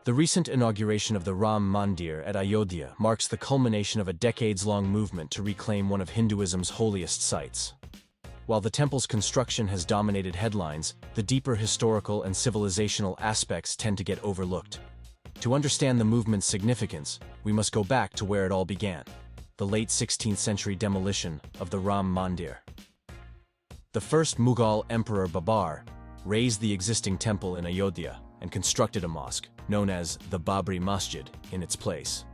The recent inauguration of the Ram Mandir at Ayodhya marks the culmination of a decades-long movement to reclaim one of Hinduism's holiest sites. While the temple's construction has dominated headlines, the deeper historical and civilizational aspects tend to get overlooked. To understand the movement's significance, we must go back to where it all began: the late 16th century demolition of the Ram Mandir. The first Mughal Emperor Babar razed the existing temple in Ayodhya and constructed a mosque, known as the Babri Masjid, in its place.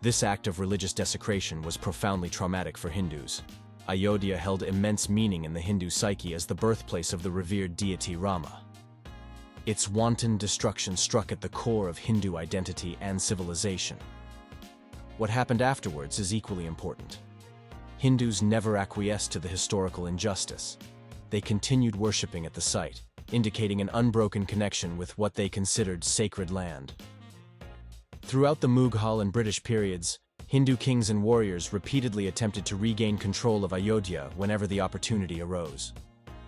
This act of religious desecration was profoundly traumatic for Hindus. Ayodhya held immense meaning in the Hindu psyche as the birthplace of the revered deity Rama. Its wanton destruction struck at the core of Hindu identity and civilization. What happened afterwards is equally important. Hindus never acquiesced to the historical injustice. They continued worshipping at the site, indicating an unbroken connection with what they considered sacred land. Throughout the Mughal and British periods, Hindu kings and warriors repeatedly attempted to regain control of Ayodhya whenever the opportunity arose.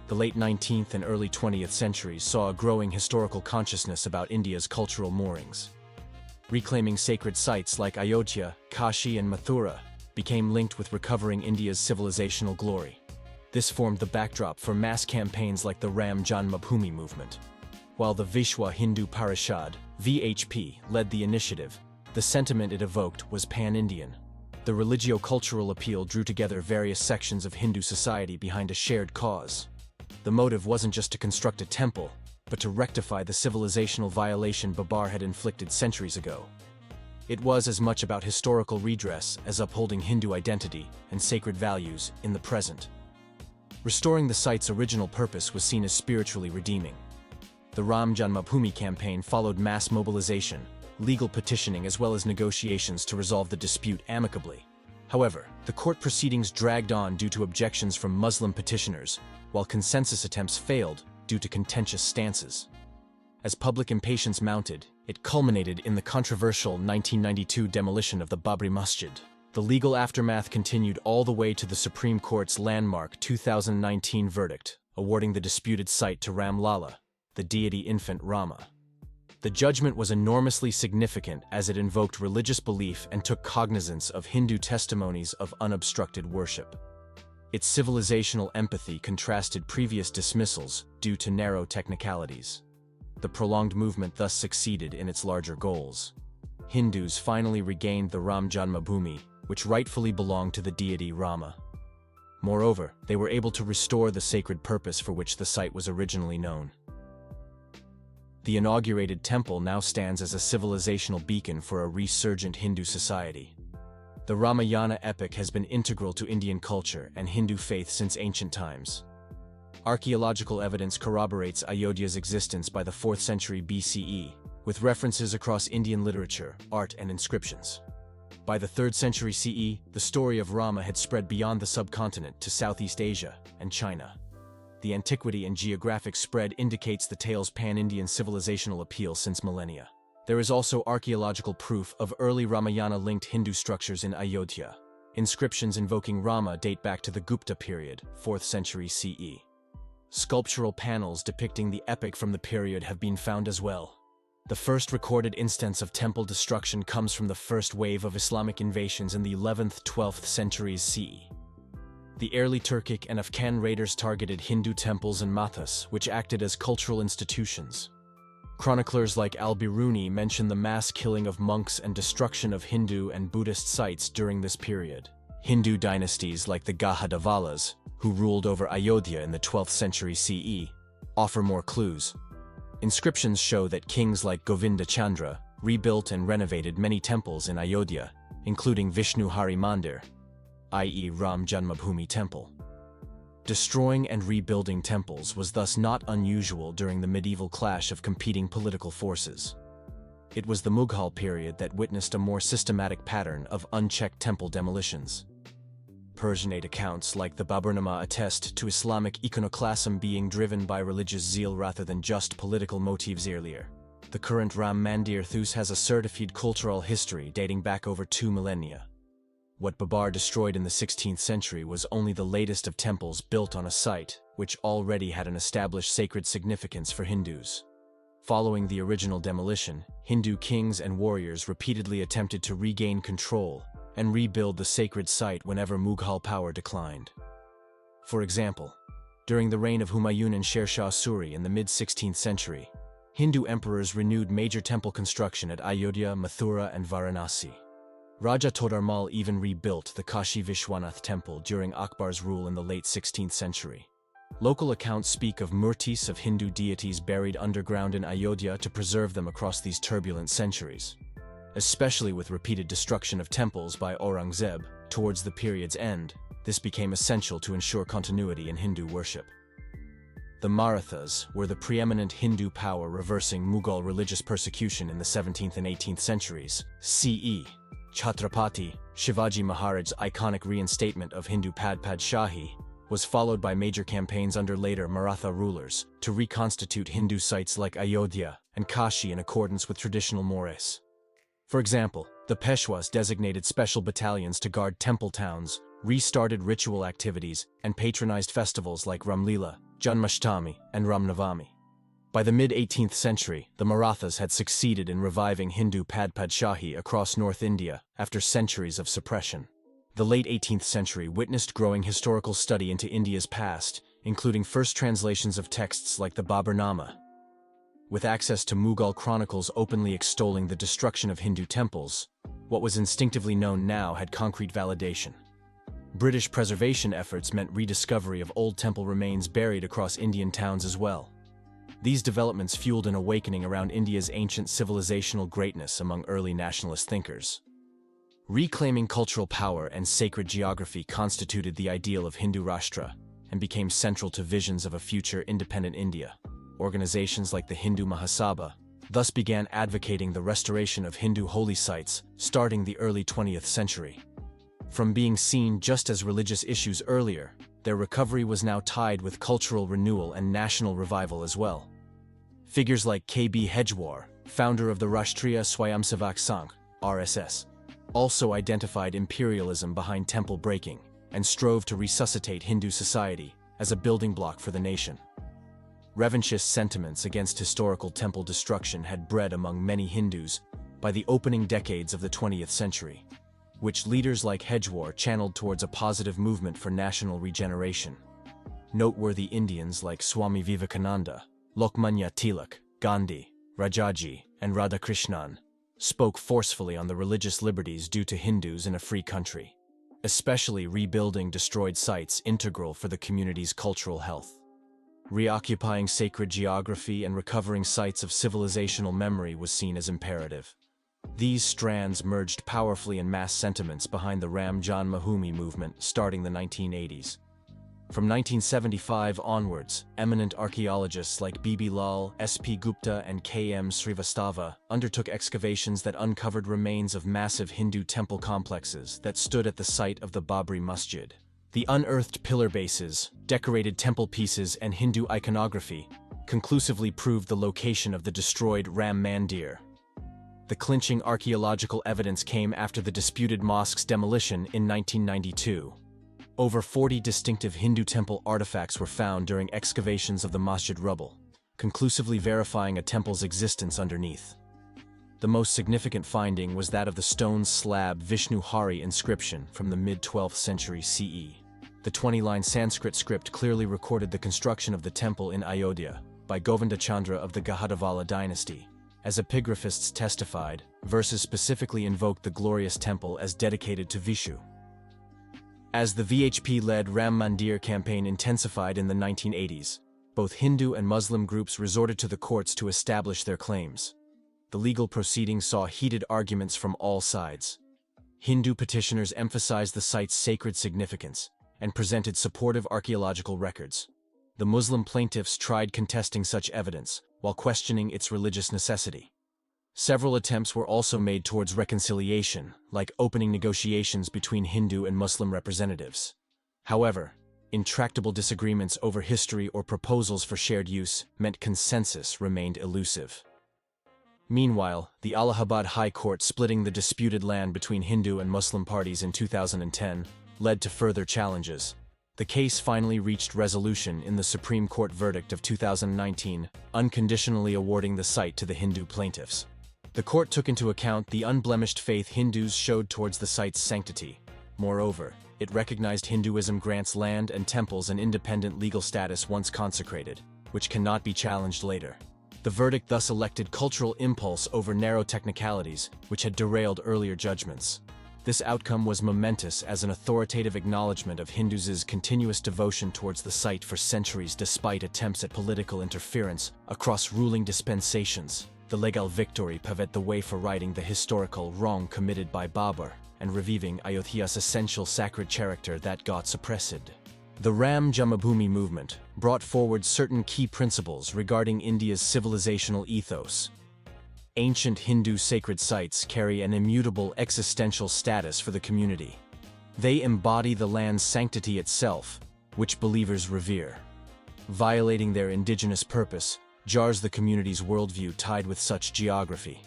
The late 19th and early 20th centuries saw a growing historical consciousness about India's cultural moorings. Reclaiming sacred sites like Ayodhya, Kashi, and Mathura became linked with recovering India's civilizational glory. This formed the backdrop for mass campaigns like the Ram Janmabhoomi movement. While the Vishwa Hindu Parishad (VHP) led the initiative, the sentiment it evoked was pan-Indian. The religio-cultural appeal drew together various sections of Hindu society behind a shared cause. The motive wasn't just to construct a temple, but to rectify the civilizational violation Babar had inflicted centuries ago. It was as much about historical redress as upholding Hindu identity and sacred values in the present. Restoring the site's original purpose was seen as spiritually redeeming. The Ram Janmabhoomi campaign followed mass mobilization, legal petitioning, as well as negotiations to resolve the dispute amicably. However, the court proceedings dragged on due to objections from Muslim petitioners, while consensus attempts failed due to contentious stances. As public impatience mounted, it culminated in the controversial 1992 demolition of the Babri Masjid. The legal aftermath continued all the way to the Supreme Court's landmark 2019 verdict, awarding the disputed site to Ram Lalla, the deity infant Rama. The judgment was enormously significant as it invoked religious belief and took cognizance of Hindu testimonies of unobstructed worship. Its civilizational empathy contrasted previous dismissals due to narrow technicalities. The prolonged movement thus succeeded in its larger goals. Hindus finally regained the Ram Janmabhoomi, which rightfully belonged to the deity Rama. Moreover, they were able to restore the sacred purpose for which the site was originally known. The inaugurated temple now stands as a civilizational beacon for a resurgent Hindu society. The Ramayana epic has been integral to Indian culture and Hindu faith since ancient times. Archaeological evidence corroborates Ayodhya's existence by the 4th century BCE, with references across Indian literature, art, and inscriptions. By the 3rd century CE, the story of Rama had spread beyond the subcontinent to Southeast Asia and China. The antiquity and geographic spread indicates the tale's pan-Indian civilizational appeal since millennia. There is also archaeological proof of early Ramayana-linked Hindu structures in Ayodhya. Inscriptions invoking Rama date back to the Gupta period, 4th century CE. Sculptural panels depicting the epic from the period have been found as well. The first recorded instance of temple destruction comes from the first wave of Islamic invasions in the 11th–12th centuries CE. The early Turkic and Afghan raiders targeted Hindu temples and mathas, which acted as cultural institutions. Chroniclers like Al-Biruni mention the mass killing of monks and destruction of Hindu and Buddhist sites during this period. Hindu dynasties like the Gahadavalas, who ruled over Ayodhya in the 12th century CE, offer more clues. Inscriptions show that kings like Govinda Chandra rebuilt and renovated many temples in Ayodhya, including Vishnu Hari Mandir, i.e. Ram Janmabhoomi Temple. Destroying and rebuilding temples was thus not unusual during the medieval clash of competing political forces. It was the Mughal period that witnessed a more systematic pattern of unchecked temple demolitions. Persianate accounts like the Baburnama attest to Islamic iconoclasm being driven by religious zeal rather than just political motives earlier. The current Ram Mandir thus has a certified cultural history dating back over 2 millennia. What Babar destroyed in the 16th century was only the latest of temples built on a site which already had an established sacred significance for Hindus. Following the original demolition, Hindu kings and warriors repeatedly attempted to regain control and rebuild the sacred site whenever Mughal power declined. For example, during the reign of Humayun and Sher Shah Suri in the mid-16th century, Hindu emperors renewed major temple construction at Ayodhya, Mathura, and Varanasi. Raja Todarmal even rebuilt the Kashi Vishwanath temple during Akbar's rule in the late 16th century. Local accounts speak of murtis of Hindu deities buried underground in Ayodhya to preserve them across these turbulent centuries. Especially with repeated destruction of temples by Aurangzeb towards the period's end, this became essential to ensure continuity in Hindu worship. The Marathas were the preeminent Hindu power reversing Mughal religious persecution in the 17th and 18th centuries CE. Chhatrapati Shivaji Maharaj's iconic reinstatement of Hindu Padshaahi was followed by major campaigns under later Maratha rulers to reconstitute Hindu sites like Ayodhya and Kashi in accordance with traditional mores. For example, the Peshwas designated special battalions to guard temple towns, restarted ritual activities, and patronized festivals like Ramlila, Janmashtami, and Ramnavami. By the mid-18th century, the Marathas had succeeded in reviving Hindu Padshaahi across North India after centuries of suppression. The late 18th century witnessed growing historical study into India's past, including first translations of texts like the Baburnama. With access to Mughal chronicles openly extolling the destruction of Hindu temples, what was instinctively known now had concrete validation. British preservation efforts meant rediscovery of old temple remains buried across Indian towns as well. These developments fueled an awakening around India's ancient civilizational greatness among early nationalist thinkers. Reclaiming cultural power and sacred geography constituted the ideal of Hindu Rashtra and became central to visions of a future independent India. Organizations like the Hindu Mahasabha thus began advocating the restoration of Hindu holy sites starting the early 20th century. From being seen just as religious issues earlier, their recovery was now tied with cultural renewal and national revival as well. Figures like K.B. Hedgewar, founder of the Rashtriya Swayamsevak Sangh, RSS, also identified imperialism behind temple breaking and strove to resuscitate Hindu society as a building block for the nation. Revanchist sentiments against historical temple destruction had bred among many Hindus by the opening decades of the 20th century, which leaders like Hedgewar channeled towards a positive movement for national regeneration. Noteworthy Indians like Swami Vivekananda, Lokmanya Tilak, Gandhi, Rajaji, and Radhakrishnan spoke forcefully on the religious liberties due to Hindus in a free country, especially rebuilding destroyed sites integral for the community's cultural health. Reoccupying sacred geography and recovering sites of civilizational memory was seen as imperative. These strands merged powerfully in mass sentiments behind the Ram Janmabhoomi movement starting the 1980s. From 1975 onwards, eminent archaeologists like B.B. Lal, S.P. Gupta, and K.M. Srivastava undertook excavations that uncovered remains of massive Hindu temple complexes that stood at the site of the Babri Masjid. The unearthed pillar bases, decorated temple pieces, and Hindu iconography conclusively proved the location of the destroyed Ram Mandir. The clinching archaeological evidence came after the disputed mosque's demolition in 1992. Over 40 distinctive Hindu temple artifacts were found during excavations of the masjid rubble, conclusively verifying a temple's existence underneath. The most significant finding was that of the stone slab Vishnu Hari inscription from the mid-12th century CE. The 20-line Sanskrit script clearly recorded the construction of the temple in Ayodhya by Govindachandra of the Gahadavala dynasty. As epigraphists testified, verses specifically invoked the glorious temple as dedicated to Vishu. As the VHP-led Ram Mandir campaign intensified in the 1980s, both Hindu and Muslim groups resorted to the courts to establish their claims. The legal proceedings saw heated arguments from all sides. Hindu petitioners emphasized the site's sacred significance and presented supportive archaeological records. The Muslim plaintiffs tried contesting such evidence while questioning its religious necessity. Several attempts were also made towards reconciliation, like opening negotiations between Hindu and Muslim representatives. However, intractable disagreements over history or proposals for shared use meant consensus remained elusive. Meanwhile, the Allahabad High Court splitting the disputed land between Hindu and Muslim parties in 2010 led to further challenges. The case finally reached resolution in the Supreme Court verdict of 2019, unconditionally awarding the site to the Hindu plaintiffs. The court took into account the unblemished faith Hindus showed towards the site's sanctity. Moreover, it recognized Hinduism grants land and temples an independent legal status once consecrated, which cannot be challenged later. The verdict thus elected cultural impulse over narrow technicalities, which had derailed earlier judgments. This outcome was momentous as an authoritative acknowledgement of Hindus' continuous devotion towards the site for centuries despite attempts at political interference across ruling dispensations. The legal victory paved the way for righting the historical wrong committed by Babur and reviving Ayodhya's essential sacred character that got suppressed. The Ram Janmabhoomi movement brought forward certain key principles regarding India's civilizational ethos. Ancient Hindu sacred sites carry an immutable existential status for the community. They embody the land's sanctity itself, which believers revere. Violating their indigenous purpose jars the community's worldview tied with such geography.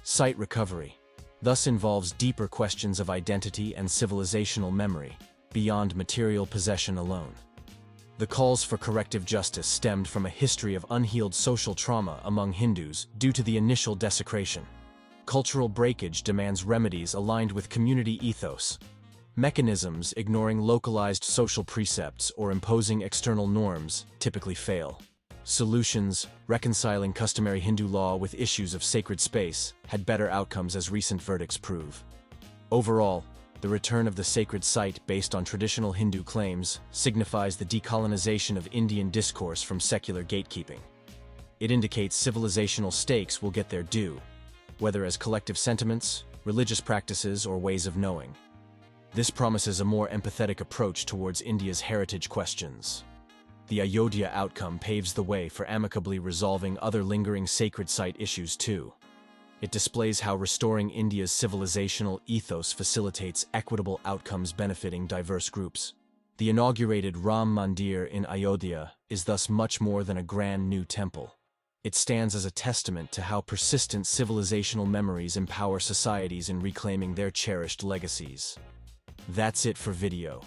Site recovery thus involves deeper questions of identity and civilizational memory, beyond material possession alone. The calls for corrective justice stemmed from a history of unhealed social trauma among Hindus due to the initial desecration. Cultural breakage demands remedies aligned with community ethos. Mechanisms ignoring localized social precepts or imposing external norms typically fail. Solutions, reconciling customary Hindu law with issues of sacred space, had better outcomes as recent verdicts prove. Overall, the return of the sacred site based on traditional Hindu claims signifies the decolonization of Indian discourse from secular gatekeeping. It indicates civilizational stakes will get their due, whether as collective sentiments, religious practices, or ways of knowing. This promises a more empathetic approach towards India's heritage questions. The Ayodhya outcome paves the way for amicably resolving other lingering sacred site issues too. It displays how restoring India's civilizational ethos facilitates equitable outcomes benefiting diverse groups. The inaugurated Ram Mandir in Ayodhya is thus much more than a grand new temple. It stands as a testament to how persistent civilizational memories empower societies in reclaiming their cherished legacies. That's it for video.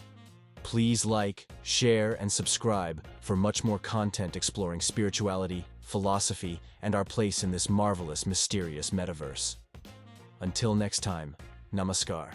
Please like, share, and subscribe for much more content exploring spirituality, philosophy, and our place in this marvelous, mysterious metaverse. Until next time, Namaskar.